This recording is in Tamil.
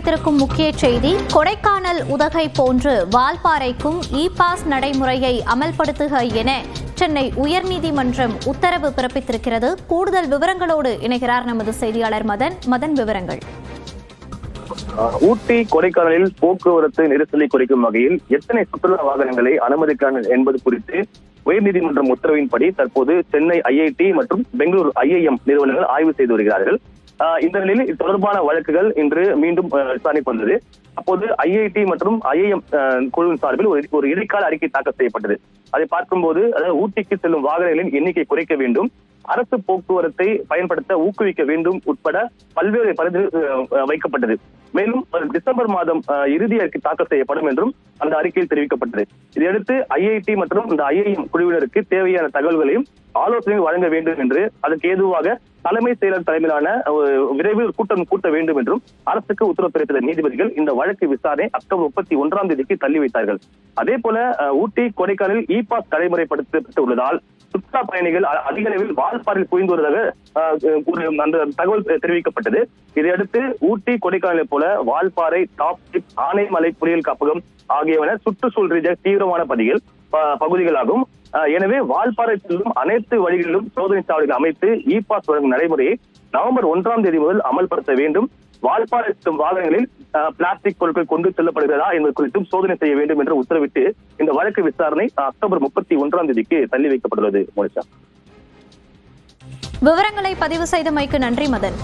கிடைத்திருக்கும் முக்கிய செய்தி, கொடைக்கானல் உதகை போன்று வால்பாறைக்கும் இ பாஸ் நடைமுறையை அமல்படுத்துக என சென்னை உயர்நீதிமன்றம் உத்தரவு பிறப்பித்திருக்கிறது. கூடுதல் விவரங்களோடு இணைகிறார் நமது செய்தியாளர் மதன். விவரங்கள். ஊட்டி கொடைக்கானலில் போக்குவரத்து நெரிசலை குறைக்கும் வகையில் எத்தனை சுற்றுலா வாகனங்களை அனுமதிக்கலாம் என்பது குறித்து உயர்நீதிமன்றம் உத்தரவின்படி தற்போது சென்னை ஐஐடி மற்றும் பெங்களூரு ஐஐஎம் நிறுவனங்கள் ஆய்வு செய்து வருகிறார்கள். இந்த நிலையில் இது தொடர்பான வழக்குகள் இன்று மீண்டும் விசாரணைக்கு வந்தது. அப்போது ஐஐடி மற்றும் ஐஐஎம் குழுவின் சார்பில் ஒரு இடைக்கால அறிக்கை தாக்கல் செய்யப்பட்டது. அதை பார்க்கும்போது ஊட்டிக்கு செல்லும் வாகனங்களின் எண்ணிக்கை குறைக்க வேண்டும், அரசு போக்குவரத்தை பயன்படுத்த ஊக்குவிக்க வேண்டும் உட்பட பல்வேறு பரிந்துரை வைக்கப்பட்டது. மேலும் டிசம்பர் மாதம் இறுதி அறிக்கை தாக்கல் செய்யப்படும் என்றும் அந்த அறிக்கையில் தெரிவிக்கப்பட்டது. இதையடுத்து ஐஐடி மற்றும் இந்த ஐஐஎம் குழுவினருக்கு தேவையான தகவல்களையும் ஆலோசனையும் வழங்க வேண்டும் என்று அதற்கு ஏதுவாக தலைமை செயலர் தலைமையிலான விரைவில் கூட்டம் கூட்ட வேண்டும் என்றும் அரசுக்கு உத்தரவு பிறப்பித்த நீதிபதிகள் இந்த வழக்கு விசாரணை அக்டோபர் 31 தள்ளி வைத்தார்கள். அதே போல ஊட்டி கொடைக்கானலில் இ பாஸ் நடைமுறைப்படுத்தப்பட்டுள்ளதால் சுற்றுலா பயணிகள் அதிக அளவில் வால்பாறையில் குவிந்து வருவதாக அந்த தகவல் தெரிவிக்கப்பட்டது. இதையடுத்து ஊட்டி கொடைக்கானலை போல வால்பாறை, டாப் டிப், ஆனைமலை புலிகள் காப்பகம் ஆகியவன சுற்றுச்சூழல் ரீதியாக தீவிரமான பகுதிகளாகும். எனவே வால்பாறை செல்லும் அனைத்து வழிகளிலும் சோதனை சாவடிகள் அமைத்து இ பாஸ் வழங்கும் நடைமுறையை நவம்பர் 1 முதல் அமல்படுத்த வேண்டும். வால்பாறை செல்லும் வாகனங்களில் பிளாஸ்டிக் பொருட்கள் கொண்டு செல்லப்படுகிறதா என்பது குறித்தும் சோதனை செய்ய வேண்டும் என்று உத்தரவிட்டு இந்த வழக்கு விசாரணை அக்டோபர் 31 தள்ளி வைக்கப்பட்டுள்ளது. மோனிஷா, விவரங்களை பதிவு செய்தமைக்கு நன்றி மதன்.